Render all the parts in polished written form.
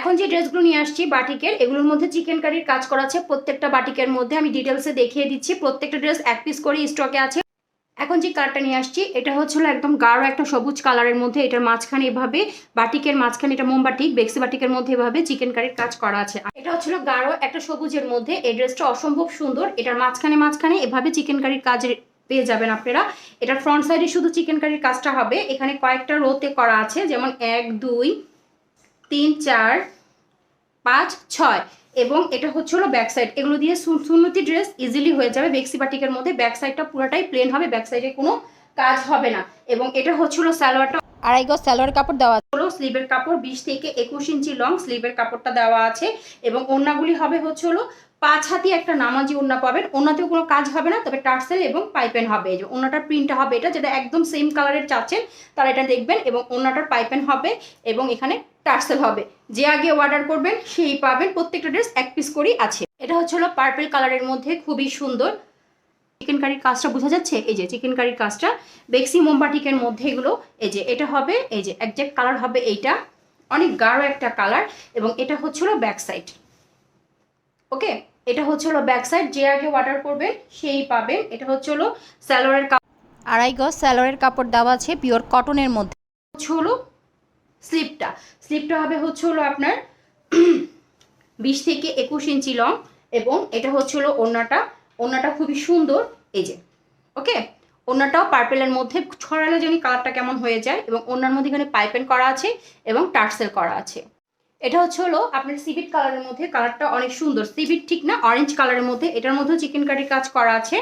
এখন যে ড্রেসগুলো নিয়ে আসছি বাটিকের, এগুলোর মধ্যে চিকেনকারির কাজ করা আছে। প্রত্যেকটা বাটিকের মধ্যে আমি ডিটেলসে দেখিয়ে দিচ্ছি। প্রত্যেকটা ড্রেস এক পিস করে স্টকে আছে। এখন যে কালারটা নিয়ে আসছি এটা হচ্ছিল একদম গাঢ় একটা সবুজ কালারের মধ্যে। এটার মাঝখানে এভাবে বাটিকের মাঝখানে, এটা মোমবাটিক বেক্সি বাটিকের মধ্যে এভাবে চিকেনকারির কাজ করা আছে। এটা হচ্ছিল গাঢ় একটা সবুজের মধ্যে। এই ড্রেসটা অসম্ভব সুন্দর। এটার মাঝখানে মাঝখানে এভাবে চিকেনকারির কাজ পেয়ে যাবেন আপনারা। এটার ফ্রন্ট সাইডে শুধু চিকেনকারির কাজটা হবে। এখানে কয়েকটা রোতে করা আছে, যেমন 1 2 3 4 5 6, এবং এটা হচ্ছে হলো ব্যাক সাইড। এগুলো দিয়ে সুন্নতি ড্রেস ইজিলি হয়ে যাবে বেক্সি বাটিকের মধ্যে। ব্যাক সাইডটা পুরোটাই প্লেন হবে, ব্যাক সাইডে কোনো কাজ হবে না। এবং এটা হচ্ছে হলো সালোয়ারটা, 2.5 গজ সালোয়ার কাপড় দেওয়া হলো। স্লিভের কাপড় 20 থেকে 21 ইঞ্চি লং স্লিভের কাপড়টা দেওয়া আছে। এবং ওড়নাগুলি হবে হচ্ছে হলো 5 হাতি একটা নামাজি ওড়না পাবেন। ওড়নাতেও কোনো কাজ হবে না, তবে টার্সেল এবং পাইপেন হবে। এই যে ওড়নাটার প্রিন্টটা হবে এটা, যেটা একদম সেম কালারের চাচ্ছেন তারা এটা দেখবেন। এবং ওড়নাটার পাইপেন হবে এবং এখানে টার্সেল হবে। যে আগে অর্ডার করবেন সেই পাবেন। প্রত্যেকটা ড্রেস এক পিস করেই আছে। এটা হচ্ছে হলো পার্পল কালারের মধ্যে, খুবই সুন্দর। চিকেনকারির কাজটা বোঝা যাচ্ছে, এই যে চিকেনকারির কাজটা বেক্সি মোমবাটিকের মধ্যে এগুলো। এই যে এটা হবে, এই যে একজ্যাক্ট কালার হবে এইটা, অনেক গাঢ় একটা কালার। এবং এটা হচ্ছে হলো ব্যাক সাইড। ওকে, এটা হচ্ছে হলো ব্যাক সাইড। যে আগে অর্ডার করবেন সেই পাবেন। এটা হচ্ছে হলো সালোয়ারের কাপড়, 2.5 গজ সালোয়ারের কাপড় দেওয়া আছে পিওর কটনের মধ্যে। হচ্ছে হলো স্লিপটা হবে হচ্ছে হলো আপনার 20 থেকে 21 ইঞ্চি লং। এবং এটা হচ্ছে হলো ওড়নাটা খুবই সুন্দর। এই যে ওকে, ওড়নাটাও পার্পেলের মধ্যে, ছড়ালে জানি কালারটা কেমন হয়ে যায়। এবং ওড়নার মধ্যে এখানে পাইপেন করা আছে এবং টার্সেল করা আছে। এটা হচ্ছে হলো আপনার সিভিট কালারের মধ্যে। কালারটা অনেক সুন্দর, সিভিট ঠিক না, অরেঞ্জ কালারের মধ্যে। এটার মধ্যেও চিকেনকারির কাজ করা আছে।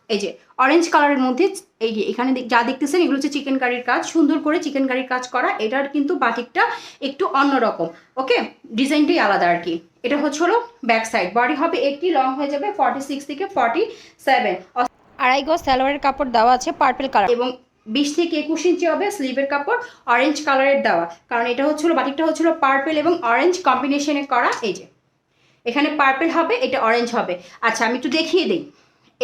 এই যে অরেঞ্জ কালারের মধ্যে, এই যে এখানে যা দেখতেছেন এগুলো হচ্ছে চিকেনকারির কাজ, সুন্দর করে চিকেনকারির কাজ করা। এটার কিন্তু বাটিকটা একটু অন্যরকম। ওকে, ডিজাইনটাই আলাদা আর কি। এটা হচ্ছে হলো ব্যাক সাইড। বডি হবে 80, লং হয়ে যাবে 46 থেকে 47। 2.5 গজ সালোয়ারের কাপড় দেওয়া আছে পার্পল কালার। এবং 20 থেকে 21 ইঞ্চি হবে স্লিভের কাপড়, অরেঞ্জ কালারের দেওয়া। কারণ এটা হচ্ছিল বাটিকটা হচ্ছিল পার্পল এবং অরেঞ্জ কম্বিনেশনে করা। এই যে এখানে পার্পল হবে, এটা অরেঞ্জ হবে। আচ্ছা আমি একটু দেখিয়ে দিই।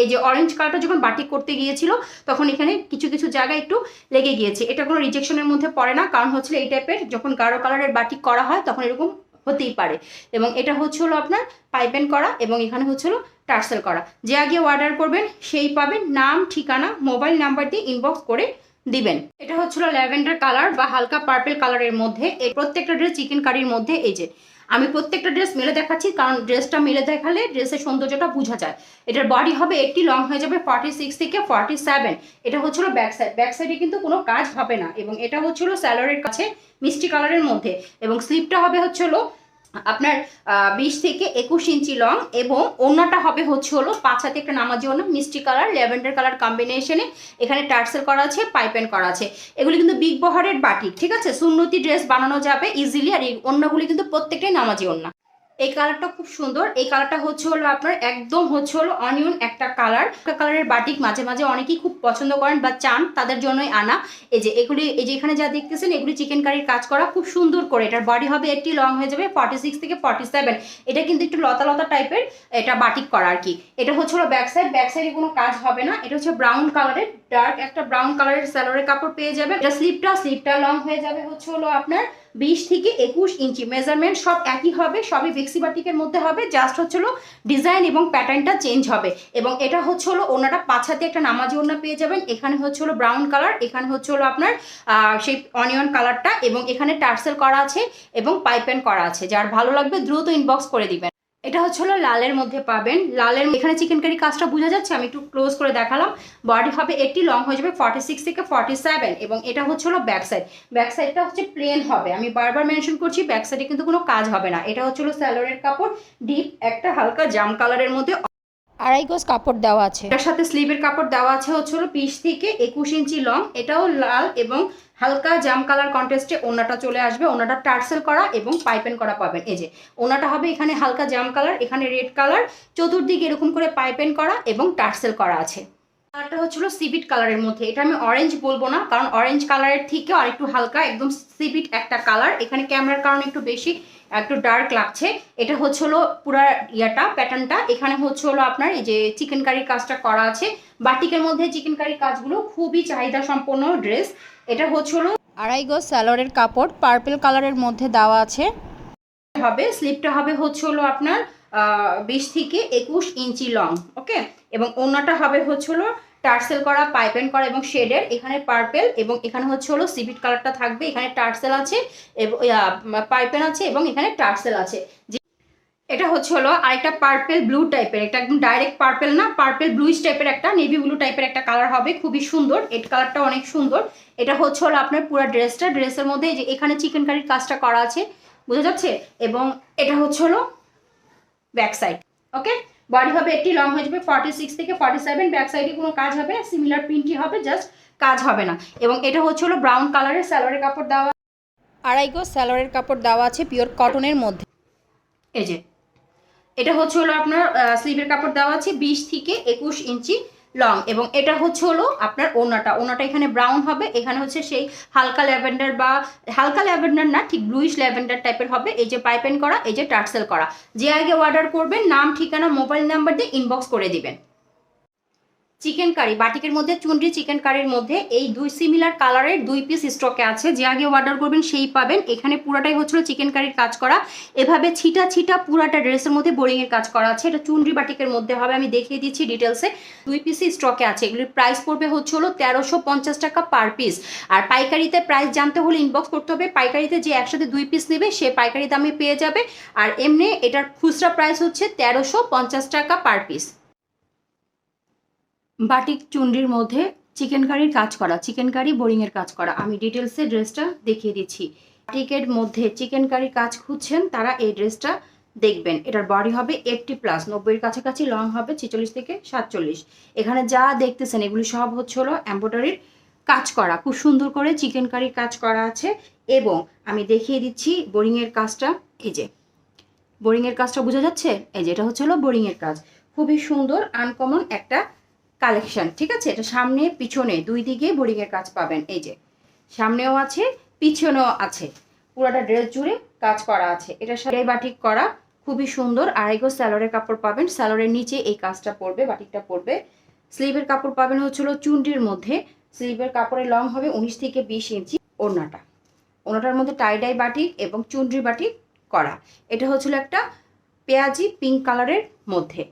এই যে অরেঞ্জ কালারটা যখন বাটিক করতে গিয়েছিল তখন এখানে কিছু কিছু জায়গায় একটু লেগে গিয়েছে। এটা কোনো রিজেকশনের মধ্যে পড়ে না, কারণ হচ্ছিল এই টাইপের যখন গাঢ় কালারের বাটিক করা হয় তখন এরকম হতেই পারে। এবং এটা হচ্ছে হলো আপনার পাইপেন করা এবং এখানে হচ্ছে হলো টার্সেল করা। যে আগে অর্ডার করবেন সেই পাবেন। নাম, ঠিকানা, মোবাইল নাম্বার দিয়ে ইনবক্স করে দিবেন। এটা হচ্ছিল ল্যাভেন্ডার কালার বা হালকা পার্পল কালারের মধ্যে। এই প্রত্যেকটা ড্রেস চিকেনকারির মধ্যে। এই যে আমি প্রত্যেকটা ড্রেস মেলে দেখাচ্ছি, কারণ ড্রেসটা মেলে দেখালে ড্রেসের সৌন্দর্যটা বোঝা যায়। এটার বডি হবে 80, লং হয়ে যাবে 46 থেকে 47। এটা হচ্ছিল ব্যাক সাইড। ব্যাক সাইডে কিন্তু কোনো কাজ হবে না। এবং এটা হচ্ছিল স্যালোয়ারের কাছে মিষ্টি কালারের মধ্যে। এবং স্লিপটা হবে হচ্ছিল আপনার 20 থেকে 21 ইঞ্চি লং। এবং ওড়নাটা হবে হচ্ছে হলো 5 হাতে একটা নামাজি ওড়না, মিষ্টি কালার ল্যাভেন্ডার কালার কম্বিনেশনে। এখানে টার্সেল করা আছে, পাইপেন করা আছে। এগুলি কিন্তু বিগ বহরের বাটিক, ঠিক আছে। সুন্নতি ড্রেস বানানো যাবে ইজিলি। আর এই ওড়নাগুলি কিন্তু প্রত্যেকটাই নামাজি ওড়না। এই কালারটা খুব সুন্দর। এই কালারটা হচ্ছে হলো আপনার একদম হচ্ছে হলো অনিয়ন একটা কালারের বাটিক মাঝে মাঝে অনেকেই খুব পছন্দ করেন বা চান, তাদের জন্যই আনা। এই যে এগুলি, এই যে এখানে যা দেখতেছেন এগুলি চিকেনকারির কাজ করা খুব সুন্দর করে। এটার বডি হবে 80, লং হয়ে যাবে 46 থেকে 47। এটা কিন্তু একটু লতা লতা টাইপের এটা বাটিক করা আর কি। এটা হচ্ছে হলো ব্যাক সাইড। ব্যাক সাইডে কোনো কাজ হবে না। এটা হচ্ছে ব্রাউন কালারের, ডার্ক একটা ব্রাউন কালারের সালোয়ারের কাপড় পেয়ে যাবেন। এটা স্লিপটা লং হয়ে যাবে হচ্ছে হলো আপনার 20 থেকে 21 ইঞ্চি। মেজারমেন্ট সব একই হবে, সবই বেক্সি বাটিকের মধ্যে হবে। জাস্ট হচ্ছে হলো ডিজাইন এবং প্যাটার্নটা চেঞ্জ হবে। এবং এটা হচ্ছে হলো ওনাটা 5 হাতে একটা নামাজি ওড়না পেয়ে যাবেন। এখানে হচ্ছে হলো ব্রাউন কালার, এখানে হচ্ছে হলো আপনার সেই অনিয়ন কালারটা। এবং এখানে টার্সেল করা আছে এবং পাইপেন করা আছে। যার ভালো লাগবে দ্রুত ইনবক্স করে দিবেন। এটা হচ্ছে হলো লালের মধ্যে পাবেন। লালের এখানে চিকেনকারি কাজটা বোঝা যাচ্ছে, আমি একটু ক্লোজ করে দেখালাম। বডি হবে 80, লং হয়ে যাবে 46 থেকে 47। এবং এটা হচ্ছে হলো ব্যাক সাইড। ব্যাক সাইডটা হচ্ছে প্লেন হবে। আমি বারবার মেনশন করছি ব্যাক সাইডে কিন্তু কোনো কাজ হবে না। এটা হচ্ছে হলো সালোয়ারের কাপড়, ডিপ একটা হালকা জাম কালারের মধ্যে 2.5 গজ কাপড় দেওয়া আছে। এটার সাথে স্লিভের কাপড় দেওয়া আছে হচ্ছে হলো 20 থেকে 21 ইঞ্চি লং। এটাও লাল এবং হালকা জাম কালার কন্ট্রাস্টে ওড়নাটা চলে আসবে। ওড়নাটা টার্সেল করা এবং পাইপেন করা পাবেন। এই যে ওড়নাটা হবে এখানে হালকা জাম কালার, এখানে রেড কালার, চতুর্দিকে এরকম করে পাইপেন করা এবং টার্সেল করা আছে। কালারটা হচ্ছিল সিভিট কালারের মধ্যে। এটা আমি অরেঞ্জ বলবো না, কারণ অরেঞ্জ কালারের থেকে আরেকটু হালকা একদম সিভিট একটা কালার। এখানে ক্যামেরার কারণে একটু বেশি একটু ডার্ক লাগছে। এটা হচ্ছে হলো পুরা ইয়াটা প্যাটার্নটা। এখানে হচ্ছে হলো আপনার এই যে চিকেনকারির কাজটা করা আছে। বাটিকের মধ্যে চিকেনকারির কাজগুলো খুবই চাহিদা সম্পন্ন ড্রেস। এটা হচ্ছে হলো 2.5 গজ সালোয়ারের কাপড়, পার্পল কালারের মধ্যে দেওয়া আছে। হবে স্লিপটা হবে হচ্ছে হলো আপনার 20 থেকে 21 ইঞ্চি লং, ওকে। এবং ওড়নাটা হবে হচ্ছে হলো টার্সেল করা, পাইপেন করা এবং শেডের, এখানে পার্পেল এবং এখানে হচ্ছে হলো সিভিট কালারটা থাকবে, এখানে টার্সেল আছে এবং পাইপেন আছে এবং এখানে টার্সেল আছে। এটা হচ্ছে হলো আরেকটা পার্পেল ব্লু টাইপের, এটা একদম ডাইরেক্ট পার্পেল না, পার্পেল ব্লুইশ টাইপের একটা নেভি ব্লু টাইপের একটা কালার হবে, খুবই সুন্দর, এই কালারটা অনেক সুন্দর। এটা হচ্ছে হলো আপনার পুরো ড্রেসের মধ্যে যে এখানে চিকেন কারির কাজটা করা আছে, বোঝা যাচ্ছে। এবং এটা হচ্ছে হলো ব্যাক সাইড, ওকে। বডি হবে 80, লং হয়ে যাবে 46 থেকে 47, ব্যাক সাইডে কোনো কাজ হবে না, সিমিলার প্রিন্টই হবে, জাস্ট কাজ হবে না। এবং এটা হচ্ছে হলো ব্রাউন কালারের সালোয়ারের কাপড় দেওয়া, আড়াই গজ সালোয়ারের কাপড় দেওয়া আছে পিওর কটনের মধ্যে। এই যে এটা হচ্ছে হলো আপনার স্লিভের কাপড় দেওয়া আছে 20 থেকে 21 ইঞ্চি লং। এবং এটা হচ্ছে হলো আপনার ওড়নাটা এখানে ব্রাউন হবে, এখানে হচ্ছে সেই হালকা ল্যাভেন্ডার বা হালকা ল্যাভেন্ডার না, ঠিক ব্লুইশ ল্যাভেন্ডার টাইপের হবে। এই যে পাইপেন করা, এই যে টার্সেল করা। যে আগে অর্ডার করবেন নাম, ঠিকানা, মোবাইল নাম্বার দিয়ে ইনবক্স করে দিবেন। চিকেন কারি বাটিকের মধ্যে চুনরি চিকেন কারির মধ্যে এই দুই সিমিলার কালারের 2 পিস স্টকে আছে, যে আগে অর্ডার করবেন সেই পাবেন। এখানে পুরাটাই হচ্ছিল চিকেন কারির কাজ করা, এভাবে ছিটা ছিটা পুরাটা ড্রেসের মধ্যে বোরিংয়ের কাজ করা আছে। এটা চুনরি বাটিকের মধ্যে হবে, আমি দেখিয়ে দিচ্ছি ডিটেলসে। 2 পিসই স্টকে আছে, এগুলির প্রাইস পড়বে হচ্ছে হলো 1350 টাকা পার পিস। আর পাইকারিতে প্রাইস জানতে হলে ইনবক্স করতে হবে, পাইকারিতে যে একসাথে 2 পিস নেবে সে পাইকারি দামে পেয়ে যাবে। আর এমনি এটার খুচরা প্রাইস হচ্ছে 1350 টাকা পার পিস। বাটিক চুনরির মধ্যে চিকেন কারির কাজ করা, চিকেন কারি বোরিংয়ের কাজ করা, আমি ডিটেলসে ড্রেসটা দেখিয়ে দিচ্ছি। বাটিকের মধ্যে চিকেন কারির কাজ খুঁজছেন তারা এই ড্রেসটা দেখবেন। এটার বডি হবে 80+, 90-এর কাছাকাছি, লং হবে 46 থেকে 47। এখানে যা দেখতেছেন এগুলি সব হচ্ছে হলো এমব্রয়ডারির কাজ করা, খুব সুন্দর করে চিকেন কারির কাজ করা আছে। এবং আমি দেখিয়ে দিচ্ছি বোরিংয়ের কাজটা, এই যে বোরিংয়ের কাজটা বোঝা যাচ্ছে, এই যে এটা হচ্ছে হলো বোরিংয়ের কাজ, খুবই সুন্দর আনকমন একটা কালেকশন, ঠিক আছে। এটা সামনে পিছনে 2 দিকে বোরিংয়ের কাজ পাবেন, এই যে সামনেও আছে পিছনেও আছে, পুরোটা ড্রেস জুড়ে কাজ করা আছে। এটা সাথে বাটিক করা, খুবই সুন্দর। আড়াই গজ সালোয়ারের কাপড় পাবেন, সালোয়ারের নিচে এই কাজটা পড়বে, বাটিকটা পড়বে। স্লিভের কাপড় পাবেন হচ্ছিল চুনরির মধ্যে, স্লিভের কাপড়ের লং হবে 19 থেকে 20 ইঞ্চি। ওড়নাটার মধ্যে টাইডাই বাটিক এবং চুনরি বাটিক করা। এটা হচ্ছিল একটা পেঁয়াজি পিঙ্ক কালারের মধ্যে।